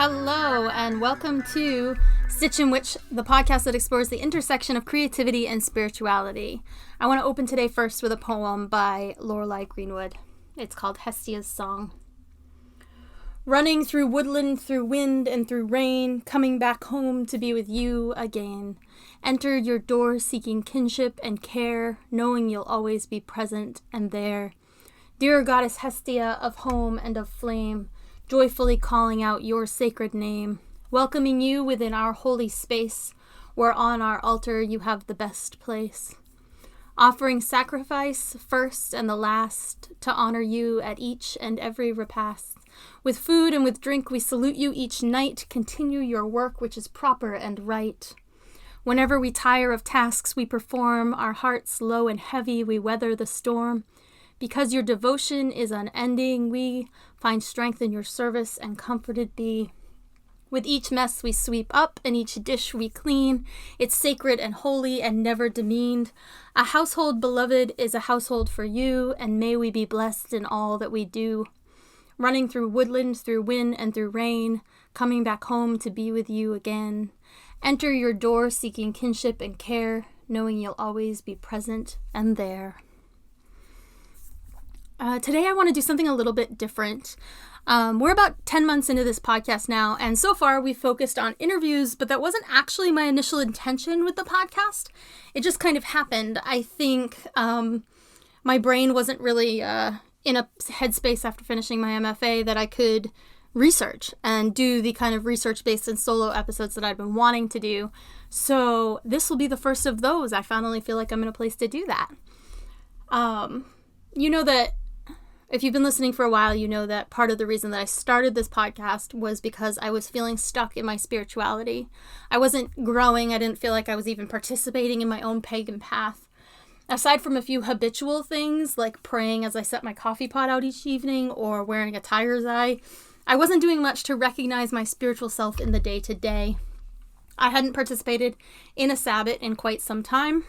Hello, and welcome to Stitch in Witch, the podcast that explores the intersection of creativity and spirituality. I want to open today first with a poem by Lorelei Greenwood. It's called Hestia's Song. Running through woodland, through wind and through rain, coming back home to be with you again. Enter your door seeking kinship and care, knowing you'll always be present and there. Dear goddess Hestia of home and of flame, joyfully calling out your sacred name, welcoming you within our holy space, where on our altar you have the best place. Offering sacrifice, first and the last, to honor you at each and every repast. With food and with drink we salute you each night, continue your work which is proper and right. Whenever we tire of tasks we perform, our hearts low and heavy we weather the storm. Because your devotion is unending, we find strength in your service and comforted be. With each mess we sweep up and each dish we clean. It's sacred and holy and never demeaned. A household beloved is a household for you, and may we be blessed in all that we do. Running through woodlands, through wind and through rain, coming back home to be with you again. Enter your door seeking kinship and care, knowing you'll always be present and there. Today I want to do something a little bit different. We're about 10 months into this podcast now, and so far we've focused on interviews, but that wasn't actually my initial intention with the podcast. It just kind of happened. I think my brain wasn't really in a headspace after finishing my MFA that I could research and do the kind of research-based and solo episodes that I've been wanting to do. So this will be the first of those. I finally feel like I'm in a place to do that. You know that if you've been listening for a while, you know that part of the reason that I started this podcast was because I was feeling stuck in my spirituality. I wasn't growing. I didn't feel like I was even participating in my own pagan path. Aside from a few habitual things like praying as I set my coffee pot out each evening or wearing a tiger's eye, I wasn't doing much to recognize my spiritual self in the day-to-day. I hadn't participated in a Sabbath in quite some time,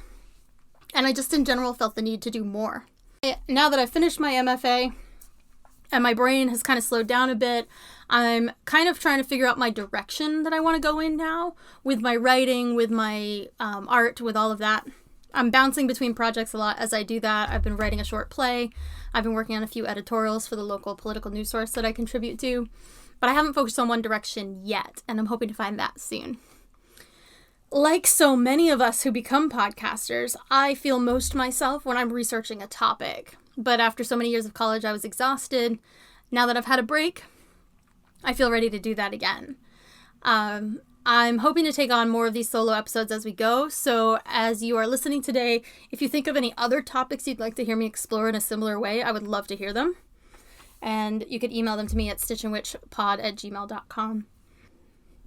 and I just in general felt the need to do more. Now that I've finished my MFA and my brain has kind of slowed down a bit, I'm kind of trying to figure out my direction that I want to go in now with my writing, with my art, with all of that. I'm bouncing between projects a lot as I do that. I've been writing a short play. I've been working on a few editorials for the local political news source that I contribute to, but I haven't focused on one direction yet, and I'm hoping to find that soon. Like so many of us who become podcasters, I feel most myself when I'm researching a topic. But after so many years of college, I was exhausted. Now that I've had a break, I feel ready to do that again. I'm hoping to take on more of these solo episodes as we go. So as you are listening today, if you think of any other topics you'd like to hear me explore in a similar way, I would love to hear them. And you could email them to me at stitchandwitchpod@gmail.com.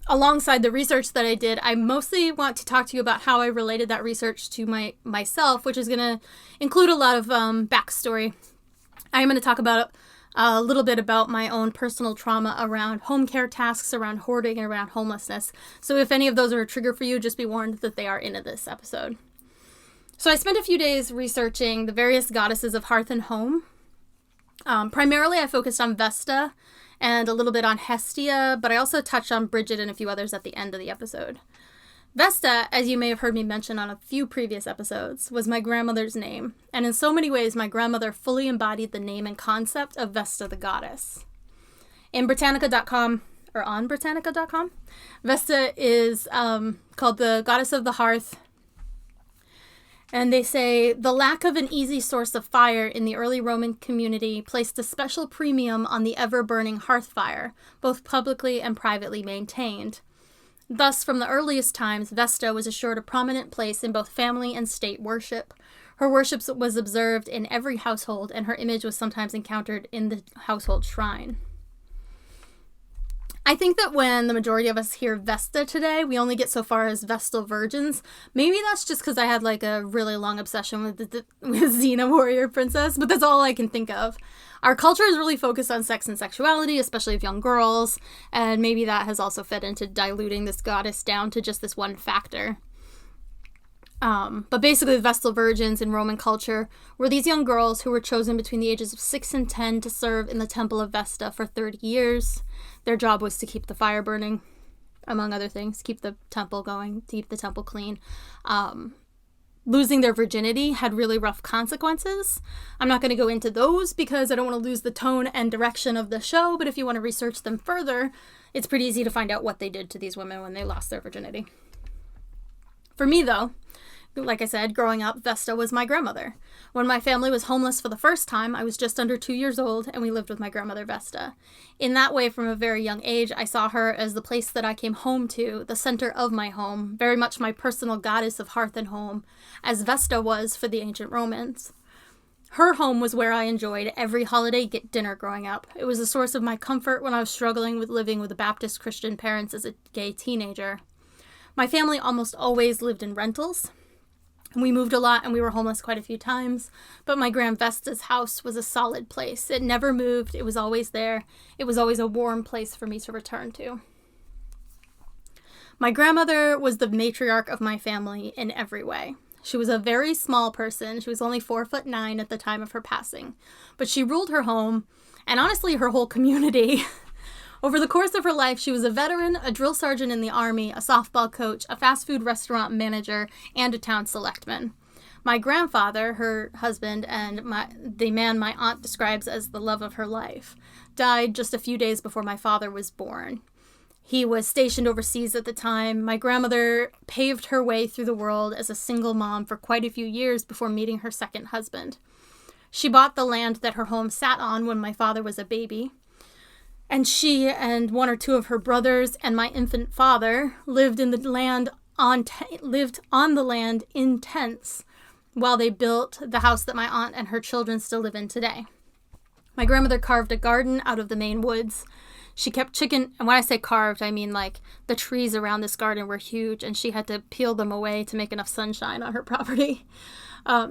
Alongside the research that I did, I mostly want to talk to you about how I related that research to myself, which is going to include a lot of backstory. I'm going to talk about a little bit about my own personal trauma around home care tasks, around hoarding, and around homelessness. So if any of those are a trigger for you, just be warned that they are in this episode. So I spent a few days researching the various goddesses of hearth and home. Primarily, I focused on Vesta and a little bit on Hestia, but I also touched on Bridget and a few others at the end of the episode. Vesta, as you may have heard me mention on a few previous episodes, was my grandmother's name, and in so many ways my grandmother fully embodied the name and concept of Vesta the goddess. In Britannica.com, or on Britannica.com, Vesta is called the goddess of the hearth. And they say, the lack of an easy source of fire in the early Roman community placed a special premium on the ever-burning hearth fire, both publicly and privately maintained. Thus, from the earliest times, Vesta was assured a prominent place in both family and state worship. Her worship was observed in every household, and her image was sometimes encountered in the household shrine. I think that when the majority of us hear Vesta today, we only get so far as Vestal Virgins. Maybe that's just because I had like a really long obsession with Xena Warrior Princess, but that's all I can think of. Our culture is really focused on sex and sexuality, especially of young girls, and maybe that has also fed into diluting this goddess down to just this one factor. But basically the Vestal Virgins in Roman culture were these young girls who were chosen between the ages of 6 and 10 to serve in the temple of Vesta for 30 years. Their job was to keep the fire burning, among other things, keep the temple going, to keep the temple clean. Losing their virginity had really rough consequences. I'm not going to go into those because I don't want to lose the tone and direction of the show, but if you want to research them further, it's pretty easy to find out what they did to these women when they lost their virginity. For me, though, like I said, growing up, Vesta was my grandmother. When my family was homeless for the first time, I was just under 2 years old, and we lived with my grandmother, Vesta. In that way, from a very young age, I saw her as the place that I came home to, the center of my home, very much my personal goddess of hearth and home, as Vesta was for the ancient Romans. Her home was where I enjoyed every holiday dinner growing up. It was a source of my comfort when I was struggling with living with Baptist Christian parents as a gay teenager. My family almost always lived in rentals. We moved a lot and we were homeless quite a few times, but my Grand Vesta's house was a solid place. It never moved. It was always there. It was always a warm place for me to return to. My grandmother was the matriarch of my family in every way. She was a very small person. She was only 4'9" at the time of her passing, but she ruled her home and honestly her whole community. Over the course of her life, she was a veteran, a drill sergeant in the Army, a softball coach, a fast food restaurant manager, and a town selectman. My grandfather, her husband, and the man my aunt describes as the love of her life, died just a few days before my father was born. He was stationed overseas at the time. My grandmother paved her way through the world as a single mom for quite a few years before meeting her second husband. She bought the land that her home sat on when my father was a baby. And she and one or two of her brothers and my infant father lived on the land in tents while they built the house that my aunt and her children still live in today. My grandmother carved a garden out of the Maine woods. She kept chicken, and when I say carved, I mean like the trees around this garden were huge and she had to peel them away to make enough sunshine on her property.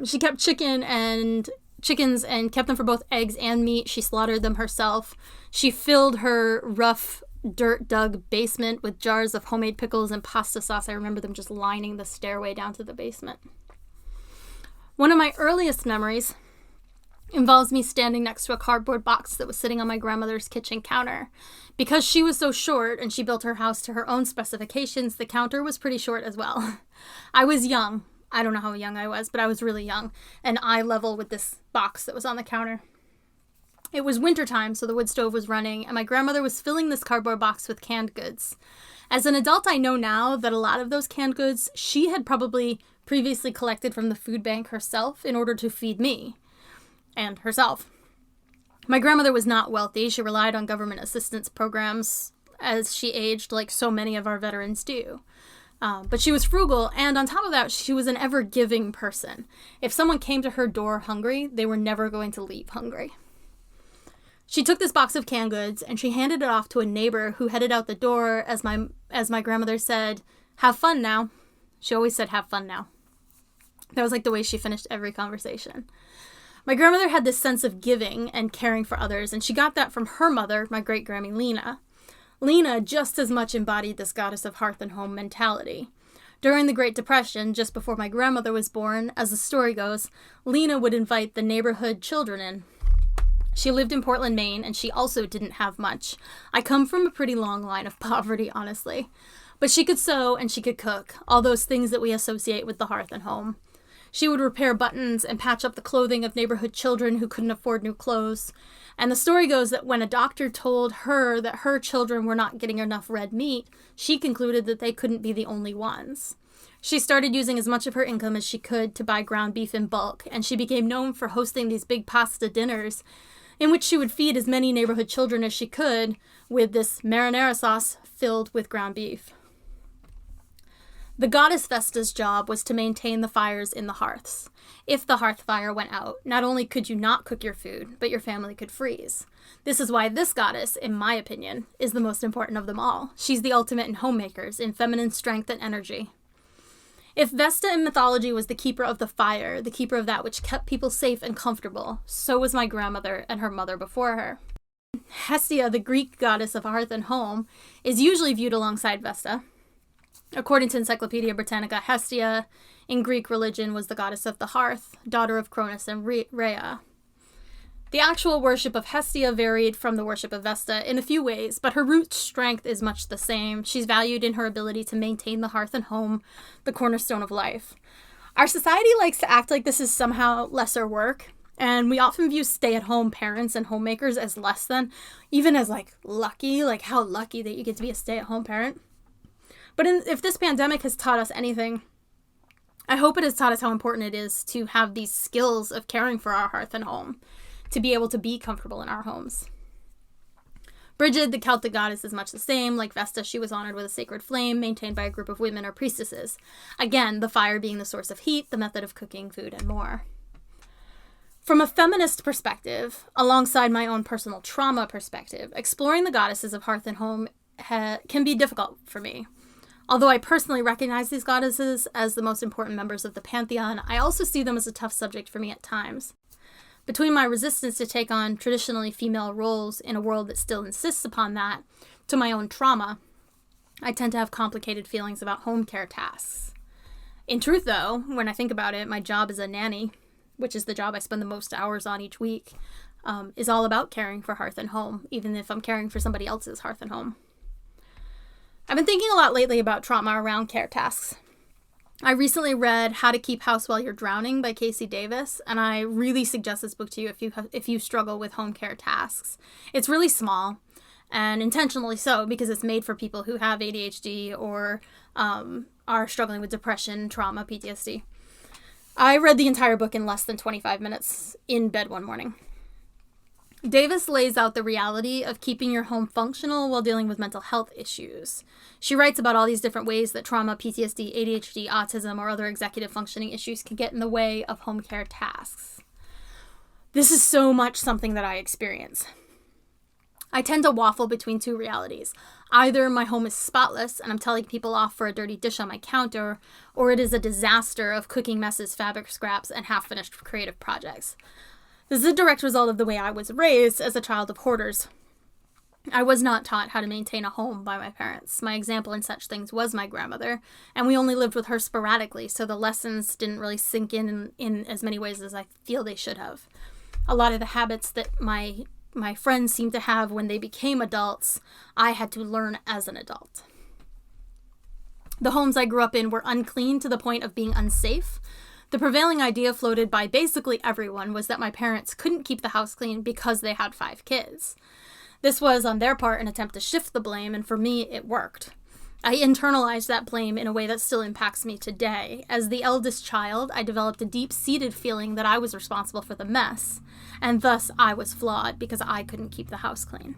She kept chickens and kept them for both eggs and meat. She slaughtered them herself. She filled her rough, dirt-dug basement with jars of homemade pickles and pasta sauce. I remember them just lining the stairway down to the basement. One of my earliest memories involves me standing next to a cardboard box that was sitting on my grandmother's kitchen counter. Because she was so short and she built her house to her own specifications, the counter was pretty short as well. I was young. I don't know how young I was, but I was really young, and eye level with this box that was on the counter. It was wintertime, so the wood stove was running, and my grandmother was filling this cardboard box with canned goods. As an adult, I know now that a lot of those canned goods she had probably previously collected from the food bank herself in order to feed me and herself. My grandmother was not wealthy. She relied on government assistance programs as she aged, like so many of our veterans do. But she was frugal, and on top of that, she was an ever-giving person. If someone came to her door hungry, they were never going to leave hungry. She took this box of canned goods, and she handed it off to a neighbor who headed out the door as my grandmother said, "Have fun now." She always said, "Have fun now." That was like the way she finished every conversation. My grandmother had this sense of giving and caring for others, and she got that from her mother, my great-grammy Lena. Lena just as much embodied this goddess of hearth and home mentality. During the Great Depression, just before my grandmother was born, as the story goes, Lena would invite the neighborhood children in. She lived in Portland, Maine, and she also didn't have much. I come from a pretty long line of poverty, honestly. But she could sew and she could cook, all those things that we associate with the hearth and home. She would repair buttons and patch up the clothing of neighborhood children who couldn't afford new clothes. And the story goes that when a doctor told her that her children were not getting enough red meat, she concluded that they couldn't be the only ones. She started using as much of her income as she could to buy ground beef in bulk, and she became known for hosting these big pasta dinners in which she would feed as many neighborhood children as she could with this marinara sauce filled with ground beef. The goddess Vesta's job was to maintain the fires in the hearths. If the hearth fire went out, not only could you not cook your food, but your family could freeze. This is why this goddess, in my opinion, is the most important of them all. She's the ultimate in homemakers, in feminine strength and energy. If Vesta in mythology was the keeper of the fire, the keeper of that which kept people safe and comfortable, so was my grandmother and her mother before her. Hestia, the Greek goddess of hearth and home, is usually viewed alongside Vesta. According to Encyclopedia Britannica, Hestia in Greek religion was the goddess of the hearth, daughter of Cronus and Rhea. The actual worship of Hestia varied from the worship of Vesta in a few ways, but her root strength is much the same. She's valued in her ability to maintain the hearth and home, the cornerstone of life. Our society likes to act like this is somehow lesser work, and we often view stay-at-home parents and homemakers as less than, even as lucky, how lucky that you get to be a stay-at-home parent. But if this pandemic has taught us anything, I hope it has taught us how important it is to have these skills of caring for our hearth and home, to be able to be comfortable in our homes. Brigid, the Celtic goddess, is much the same. Like Vesta, she was honored with a sacred flame maintained by a group of women or priestesses. Again, the fire being the source of heat, the method of cooking food, and more. From a feminist perspective, alongside my own personal trauma perspective, exploring the goddesses of hearth and home can be difficult for me. Although I personally recognize these goddesses as the most important members of the pantheon, I also see them as a tough subject for me at times. Between my resistance to take on traditionally female roles in a world that still insists upon that, to my own trauma, I tend to have complicated feelings about home care tasks. In truth, though, when I think about it, my job as a nanny, which is the job I spend the most hours on each week, is all about caring for hearth and home, even if I'm caring for somebody else's hearth and home. I've been thinking a lot lately about trauma around care tasks. I recently read How to Keep House While You're Drowning by Casey Davis, and I really suggest this book to you if you struggle with home care tasks. It's really small, and intentionally so, because it's made for people who have ADHD or are struggling with depression, trauma, PTSD. I read the entire book in less than 25 minutes in bed one morning. Davis lays out the reality of keeping your home functional while dealing with mental health issues. She writes about all these different ways that trauma, PTSD, ADHD, autism, or other executive functioning issues can get in the way of home care tasks. This is so much something that I experience. I tend to waffle between two realities. Either my home is spotless and I'm telling people off for a dirty dish on my counter, or it is a disaster of cooking messes, fabric scraps, and half-finished creative projects. This is a direct result of the way I was raised as a child of hoarders. I was not taught how to maintain a home by my parents. My example in such things was my grandmother, and we only lived with her sporadically, so the lessons didn't really sink in as many ways as I feel they should have. A lot of the habits that my friends seemed to have when they became adults, I had to learn as an adult. The homes I grew up in were unclean to the point of being unsafe. The prevailing idea floated by basically everyone was that my parents couldn't keep the house clean because they had 5 kids. This was, on their part, an attempt to shift the blame, and for me, it worked. I internalized that blame in a way that still impacts me today. As the eldest child, I developed a deep-seated feeling that I was responsible for the mess, and thus I was flawed because I couldn't keep the house clean.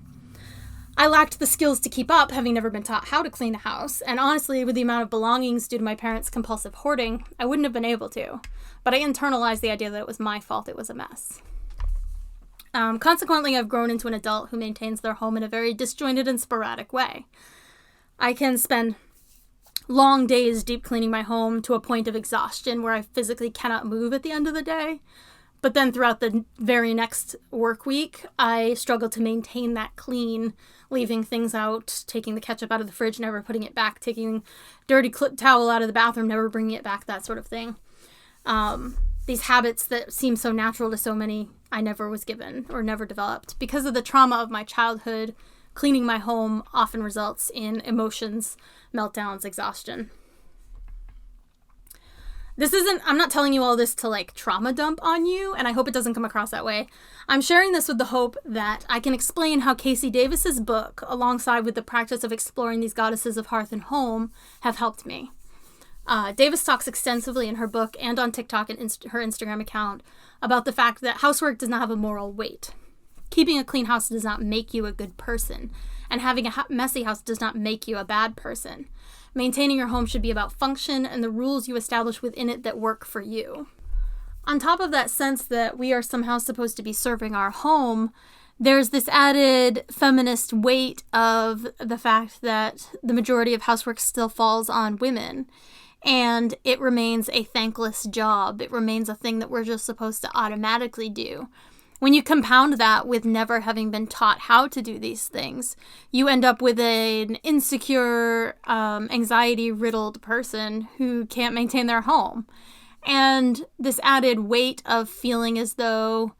I lacked the skills to keep up, having never been taught how to clean a house, and honestly, with the amount of belongings due to my parents' compulsive hoarding, I wouldn't have been able to. But I internalized the idea that it was my fault it was a mess. Consequently, I've grown into an adult who maintains their home in a very disjointed and sporadic way. I can spend long days deep cleaning my home to a point of exhaustion where I physically cannot move at the end of the day. But then throughout the very next work week, I struggle to maintain that clean, leaving things out, taking the ketchup out of the fridge, never putting it back, taking dirty towel out of the bathroom, never bringing it back, that sort of thing. These habits that seem so natural to so many, I never was given or never developed. Because of the trauma of my childhood, cleaning my home often results in emotions, meltdowns, exhaustion. I'm not telling you all this to trauma dump on you, and I hope it doesn't come across that way. I'm sharing this with the hope that I can explain how Casey Davis's book, alongside with the practice of exploring these goddesses of hearth and home, have helped me. Davis talks extensively in her book and on TikTok and her Instagram account about the fact that housework does not have a moral weight. Keeping a clean house does not make you a good person, and having a messy house does not make you a bad person. Maintaining your home should be about function and the rules you establish within it that work for you. On top of that sense that we are somehow supposed to be serving our home, there's this added feminist weight of the fact that the majority of housework still falls on women. And it remains a thankless job. It remains a thing that we're just supposed to automatically do. When you compound that with never having been taught how to do these things, you end up with an insecure, anxiety-riddled person who can't maintain their home. And this added weight of feeling as though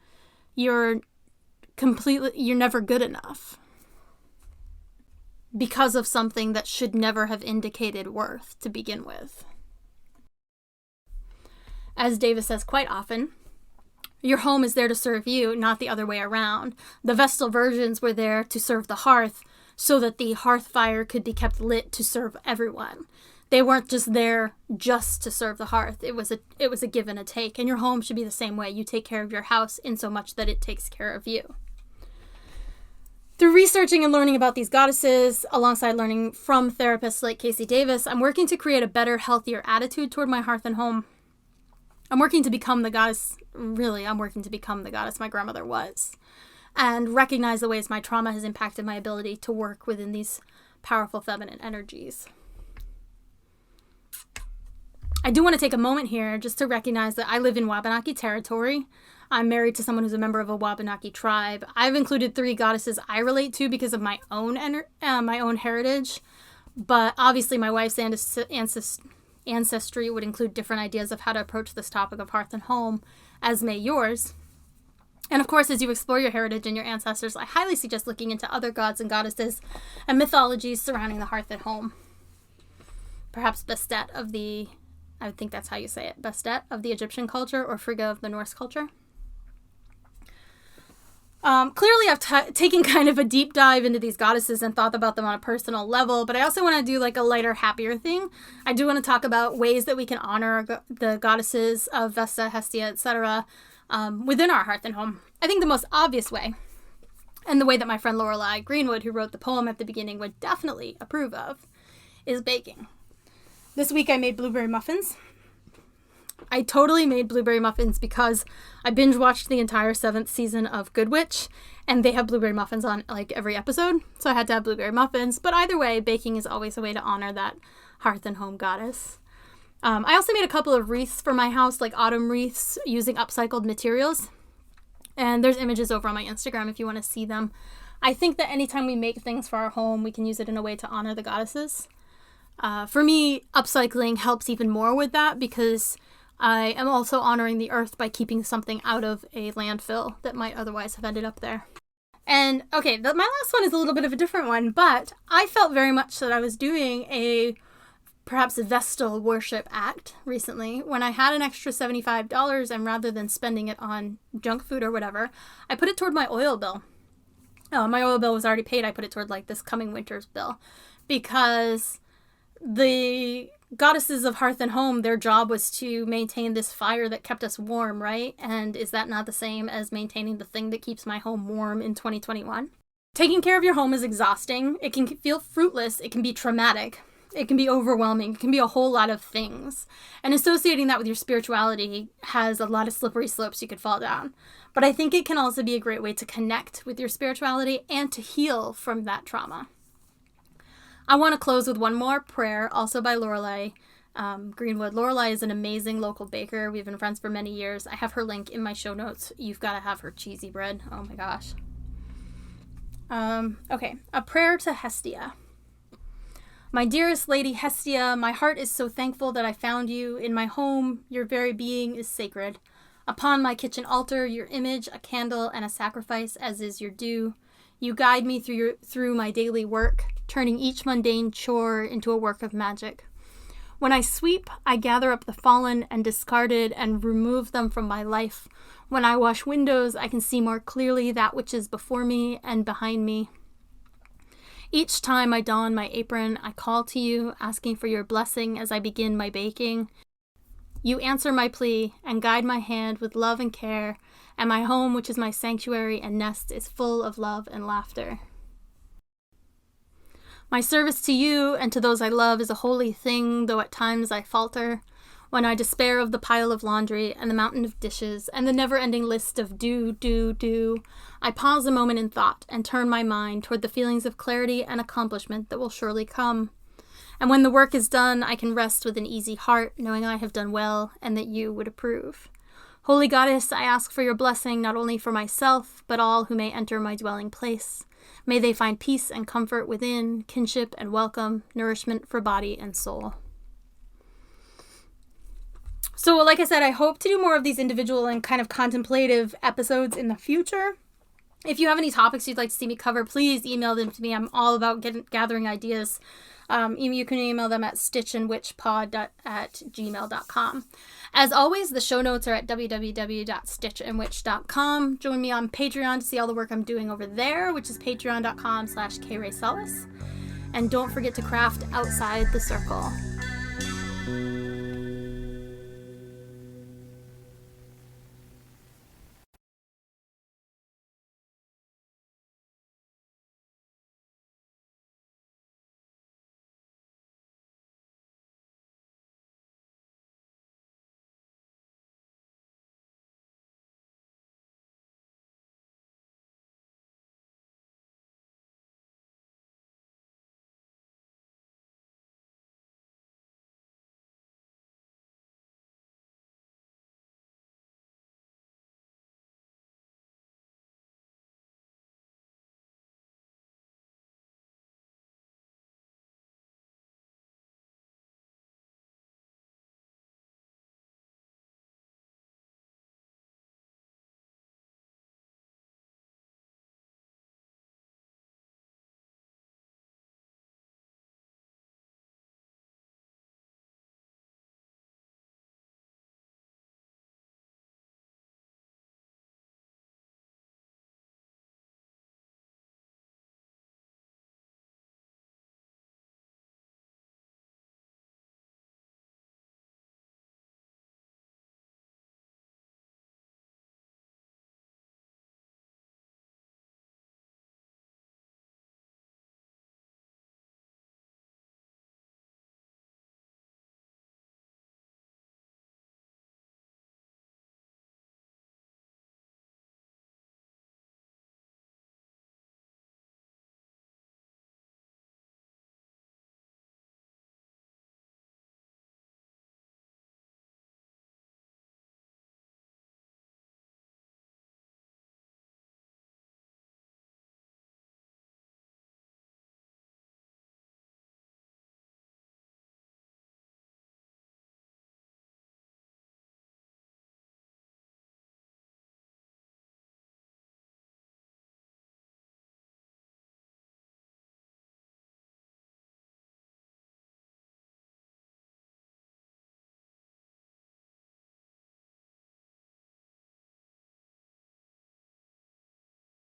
you're you're never good enough because of something that should never have indicated worth to begin with. As Davis says quite often, your home is there to serve you, not the other way around. The Vestal virgins were there to serve the hearth so that the hearth fire could be kept lit to serve everyone. They weren't just there just to serve the hearth. It was a give and a take. And your home should be the same way. You take care of your house in so much that it takes care of you. Through researching and learning about these goddesses, alongside learning from therapists like Casey Davis, I'm working to create a better, healthier attitude toward my hearth and home. I'm working to become the goddess my grandmother was, and recognize the ways my trauma has impacted my ability to work within these powerful feminine energies. I do want to take a moment here just to recognize that I live in Wabanaki territory. I'm married to someone who's a member of a Wabanaki tribe. I've included 3 goddesses I relate to because of my own heritage, but obviously my wife's ancestry would include different ideas of how to approach this topic of hearth and home, as may yours. And of course, as you explore your heritage and your ancestors, I highly suggest looking into other gods and goddesses and mythologies surrounding the hearth and home. Perhaps Bastet of the, I would think that's how you say it, Bastet of the Egyptian culture, or Frigga of the Norse culture. Clearly I've taken kind of a deep dive into these goddesses and thought about them on a personal level, but I also want to do like a lighter, happier thing. I do want to talk about ways that we can honor the goddesses of Vesta, Hestia, etc. Within our hearth and home. I think the most obvious way, and the way that my friend Lorelei Greenwood, who wrote the poem at the beginning, would definitely approve of, is baking. This week I made blueberry muffins. I totally made blueberry muffins because I binge watched the entire 7th season of Good Witch, and they have blueberry muffins on like every episode, so I had to have blueberry muffins. But either way, baking is always a way to honor that hearth and home goddess. I also made a couple of wreaths for my house, like autumn wreaths using upcycled materials, and there's images over on my Instagram if you want to see them. I think that anytime we make things for our home, we can use it in a way to honor the goddesses. For me, upcycling helps even more with that because I am also honoring the earth by keeping something out of a landfill that might otherwise have ended up there. And okay, my last one is a little bit of a different one, but I felt very much that I was doing perhaps a Vestal worship act recently when I had an extra $75, and rather than spending it on junk food or whatever, I put it toward my oil bill. My oil bill was already paid. I put it toward like this coming winter's bill because the goddesses of hearth and home, their job was to maintain this fire that kept us warm, right? And is that not the same as maintaining the thing that keeps my home warm in 2021? Taking care of your home is exhausting. It can feel fruitless. It can be traumatic. It can be overwhelming. It can be a whole lot of things. And associating that with your spirituality has a lot of slippery slopes you could fall down. But I think it can also be a great way to connect with your spirituality and to heal from that trauma. I want to close with one more prayer, also by Lorelei Greenwood. Lorelei is an amazing local baker. We've been friends for many years. I have her link in my show notes. You've got to have her cheesy bread. Oh my gosh. Okay, a prayer to Hestia. My dearest Lady Hestia, my heart is so thankful that I found you. In my home, your very being is sacred. Upon my kitchen altar, your image, a candle, and a sacrifice, as is your due. You guide me through my daily work, turning each mundane chore into a work of magic. When I sweep, I gather up the fallen and discarded and remove them from my life. When I wash windows, I can see more clearly that which is before me and behind me. Each time I don my apron, I call to you, asking for your blessing as I begin my baking. You answer my plea and guide my hand with love and care, and my home, which is my sanctuary and nest, is full of love and laughter. My service to you and to those I love is a holy thing, though at times I falter. When I despair of the pile of laundry and the mountain of dishes and the never-ending list of do, I pause a moment in thought and turn my mind toward the feelings of clarity and accomplishment that will surely come. And when the work is done, I can rest with an easy heart, knowing I have done well and that you would approve. Holy Goddess, I ask for your blessing not only for myself, but all who may enter my dwelling place. May they find peace and comfort within, kinship and welcome, nourishment for body and soul. So, like I said, I hope to do more of these individual and kind of contemplative episodes in the future. If you have any topics you'd like to see me cover, please email them to me. I'm all about gathering ideas. You can email them at stitchandwitchpod@gmail.com. As always, the show notes are at www.stitchandwitch.com. Join me on Patreon to see all the work I'm doing over there, which is patreon.com/kraycelis. And don't forget to craft outside the circle.